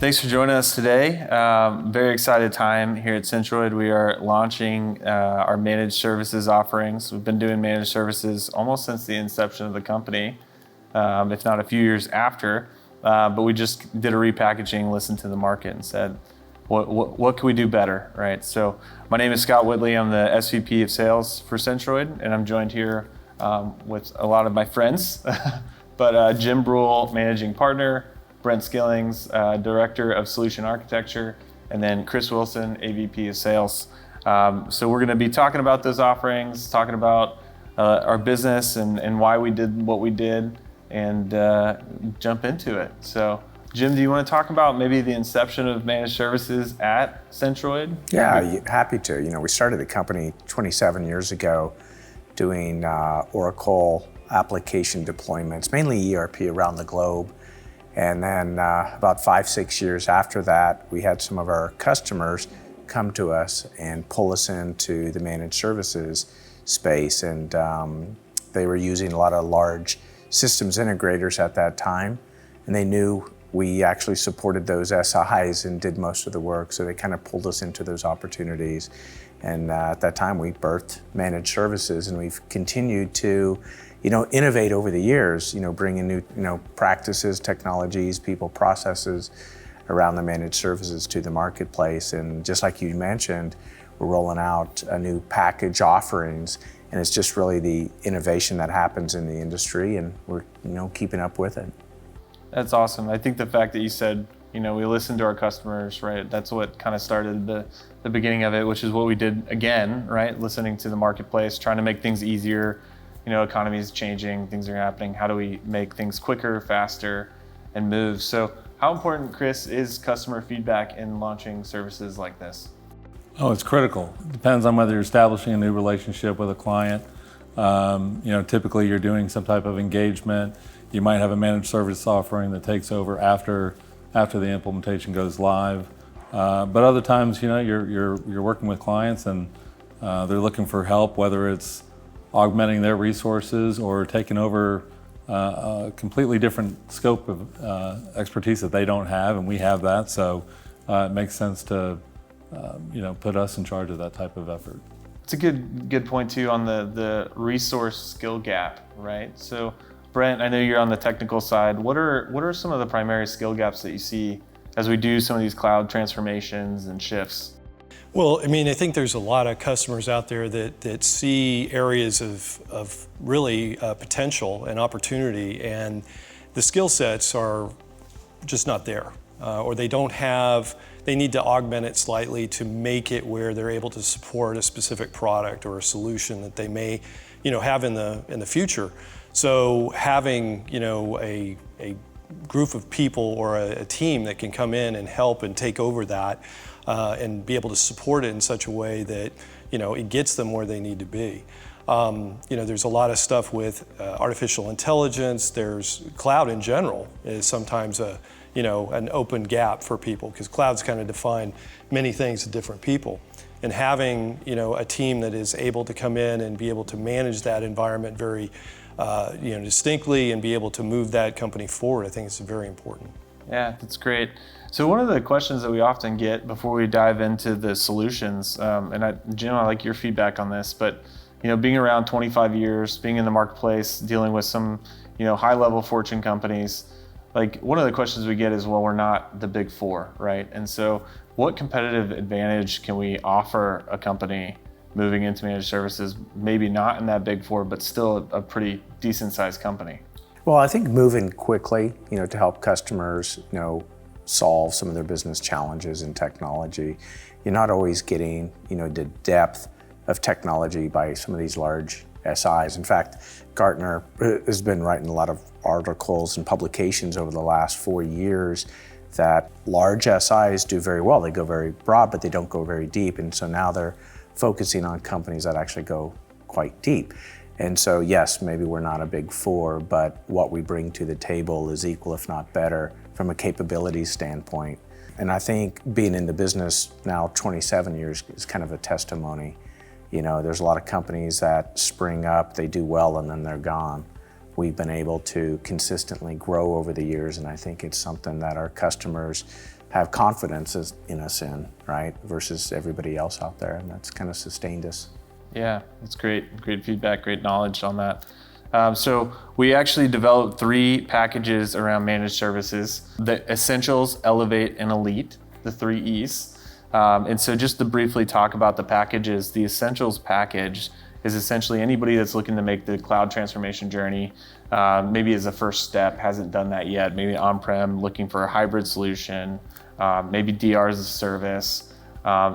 Thanks for joining us today. Very excited time here at Centroid. We are launching our managed services offerings. We've been doing managed services almost since the inception of the company, if not a few years after. But we just did a repackaging, listened to the market, and said, what can we do better, right? So my name is Scott Whitley. I'm the SVP of Sales for Centroid, and I'm joined here with a lot of my friends. But Jim Brull, Managing Partner, Brent Skillings, Director of Solution Architecture, and then Chris Wilson, AVP of Sales. So we're going to be talking about those offerings, talking about our business and why we did what we did, and jump into it. So Jim, do you want to talk about maybe the inception of managed services at Centroid? Yeah, happy to. We started the company 27 years ago doing Oracle application deployments, mainly ERP around the globe. And then about 5-6 years after that, we had some of our customers come to us and pull us into the managed services space. And they were using a lot of large systems integrators at that time. And they knew we actually supported those SIs and did most of the work. So they kind of pulled us into those opportunities. And at that time, we birthed managed services, and we've continued to innovate over the years, bringing new, practices, technologies, people, processes around the managed services to the marketplace. And just like you mentioned, we're rolling out a new package offerings, and it's just really the innovation that happens in the industry, and we're, keeping up with it. That's awesome. I think the fact that you said, we listen to our customers, right? That's what kind of started the beginning of it, which is what we did again, right? Listening to the marketplace, trying to make things easier. Economy is changing, things are happening. How do we make things quicker, faster, and move? So how important, Chris, is customer feedback in launching services like this? Oh, it's critical. It depends on whether you're establishing a new relationship with a client. Typically you're doing some type of engagement. You might have a managed service offering that takes over after the implementation goes live. But other times, you're working with clients and they're looking for help, whether it's augmenting their resources or taking over a completely different scope of expertise that they don't have, and we have that. So it makes sense to put us in charge of that type of effort. It's a good point too on the resource skill gap, right? So Brent, I know you're on the technical side. What are some of the primary skill gaps that you see as we do some of these cloud transformations and shifts? Well, I think there's a lot of customers out there that see areas of really potential and opportunity, and the skill sets are just not there, or they need to augment it slightly to make it where they're able to support a specific product or a solution that they may, have in the future. So having, a group of people or a team that can come in and help and take over that and be able to support it in such a way that, it gets them where they need to be. There's a lot of stuff with artificial intelligence. There's cloud in general is sometimes an open gap for people, because clouds kind of define many things to different people. And having, a team that is able to come in and be able to manage that environment very distinctly and be able to move that company forward, I think it's very important. Yeah, that's great. So one of the questions that we often get before we dive into the solutions, Jim, I like your feedback on this, but being around 25 years, being in the marketplace, dealing with some high-level Fortune companies, like one of the questions we get is, well, we're not the big four, right? And so what competitive advantage can we offer a company moving into managed services, maybe not in that big four, but still a pretty decent sized company? Well, I think moving quickly, to help customers, solve some of their business challenges in technology. You're not always getting, the depth of technology by some of these large SIs. In fact, Gartner has been writing a lot of articles and publications over the last 4 years that large SIs do very well. They go very broad, but they don't go very deep. And so now they're focusing on companies that actually go quite deep. And so yes, maybe we're not a big four, but what we bring to the table is equal, if not better, from a capabilities standpoint. And I think being in the business now 27 years is kind of a testimony. There's a lot of companies that spring up, they do well, and then they're gone. We've been able to consistently grow over the years, and I think it's something that our customers have confidence in us right, versus everybody else out there, and that's kind of sustained us. Yeah, that's great. Great feedback, great knowledge on that. So we actually developed 3 packages around managed services: the Essentials, Elevate, and Elite, the 3 E's. And so just to briefly talk about the packages, the Essentials package is essentially anybody that's looking to make the cloud transformation journey, maybe as a first step, hasn't done that yet, maybe on-prem, looking for a hybrid solution, maybe DR as a service.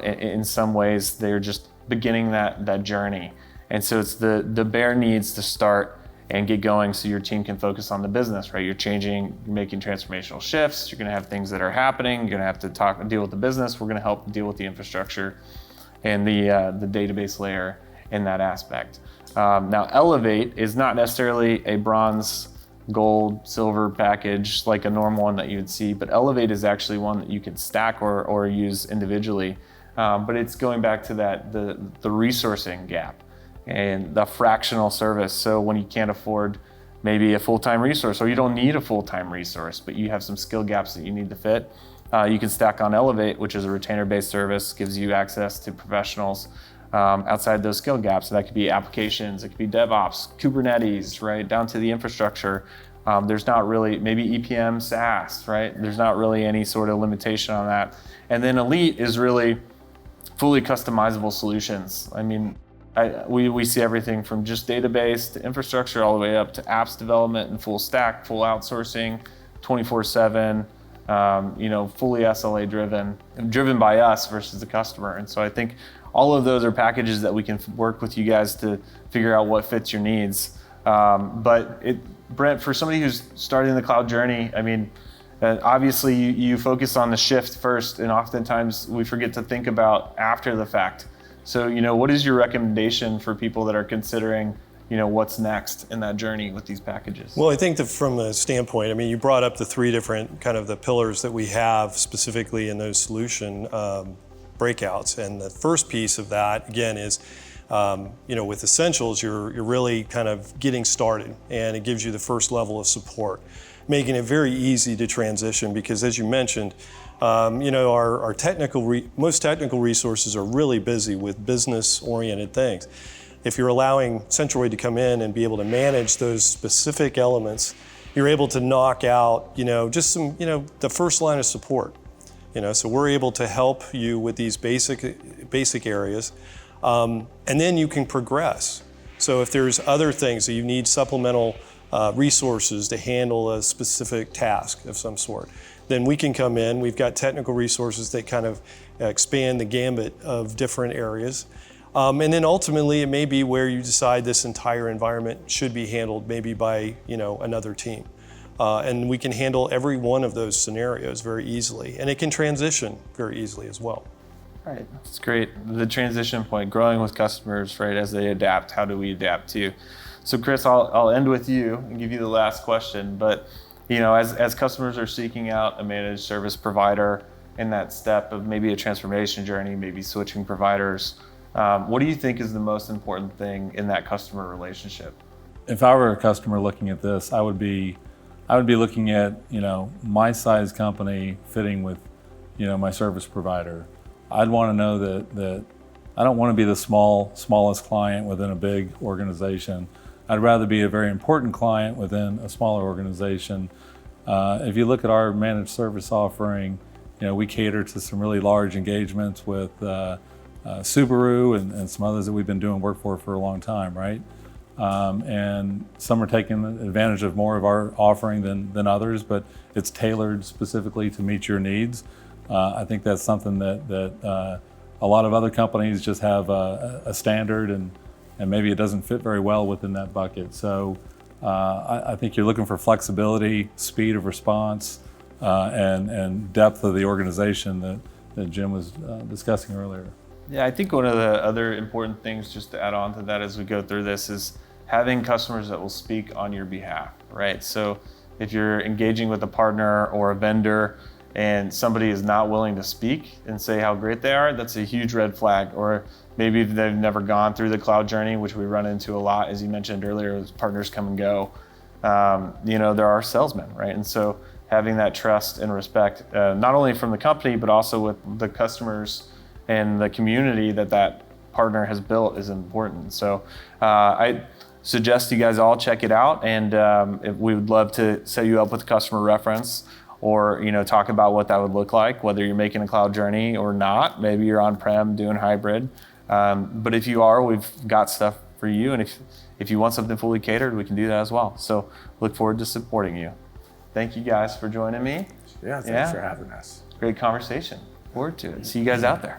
In some ways, they're just beginning that journey. And so it's the bare needs to start and get going so your team can focus on the business, right? You're making transformational shifts. You're gonna have things that are happening. You're gonna have to deal with the business. We're gonna help deal with the infrastructure and the database layer in that aspect. Now, Elevate is not necessarily a bronze, gold, silver package like a normal one that you would see, but Elevate is actually one that you can stack or use individually. But it's going back to the resourcing gap and the fractional service. So when you can't afford maybe a full-time resource, or you don't need a full-time resource, but you have some skill gaps that you need to fit, you can stack on Elevate, which is a retainer-based service, gives you access to professionals outside those skill gaps. So that could be applications, it could be DevOps, Kubernetes, right, down to the infrastructure. There's not really, maybe EPM, SaaS, right? There's not really any sort of limitation on that. And then Elite is really fully customizable solutions. I mean, we see everything from just database to infrastructure all the way up to apps development and full stack, full outsourcing, 24/7, fully SLA driven by us versus the customer. And so I think all of those are packages that we can work with you guys to figure out what fits your needs. Brent, for somebody who's starting the cloud journey, I mean, obviously you focus on the shift first, and oftentimes we forget to think about after the fact. So, what is your recommendation for people that are considering, what's next in that journey with these packages? Well, I think that from a standpoint, I mean, you brought up the 3 different kind of the pillars that we have specifically in those solution breakouts. And the first piece of that, again, is, with Essentials, you're really kind of getting started, and it gives you the first level of support, making it very easy to transition because, as you mentioned, our most technical resources are really busy with business-oriented things. If you're allowing Centroid to come in and be able to manage those specific elements, you're able to knock out, just some, the first line of support. So we're able to help you with these basic areas, and then you can progress. So if there's other things that you need supplemental resources to handle a specific task of some sort, then we can come in. We've got technical resources that kind of expand the gambit of different areas. And then ultimately, it may be where you decide this entire environment should be handled maybe by another team. And we can handle every one of those scenarios very easily. And it can transition very easily as well. Right, that's great. The transition point, growing with customers, right, as they adapt, how do we adapt to? So Chris, I'll end with you and give you the last question. But as customers are seeking out a managed service provider in that step of maybe a transformation journey, maybe switching providers, what do you think is the most important thing in that customer relationship? If I were a customer looking at this, I would be looking at my size company fitting with my service provider. I'd want to know that I don't want to be the smallest client within a big organization. I'd rather be a very important client within a smaller organization. If you look at our managed service offering, we cater to some really large engagements with Subaru and some others that we've been doing work for a long time, right? And some are taking advantage of more of our offering than others, but it's tailored specifically to meet your needs. I think that's something that a lot of other companies just have a standard, and maybe it doesn't fit very well within that bucket. So I think you're looking for flexibility, speed of response, and depth of the organization that Jim was discussing earlier. Yeah, I think one of the other important things, just to add on to that as we go through this, is having customers that will speak on your behalf, right? So if you're engaging with a partner or a vendor and somebody is not willing to speak and say how great they are, that's a huge red flag. Or maybe they've never gone through the cloud journey, which we run into a lot, as you mentioned earlier, as partners come and go. There are salesmen, right? And so having that trust and respect, not only from the company, but also with the customers and the community that partner has built is important. So I suggest you guys all check it out, and we would love to set you up with a customer reference, or talk about what that would look like, whether you're making a cloud journey or not. Maybe you're on-prem doing hybrid. But if you are, we've got stuff for you, and if you want something fully catered, we can do that as well. So look forward to supporting you. Thank you guys for joining me. Yeah, thanks for having us. Great conversation. Forward to it. See you guys out there.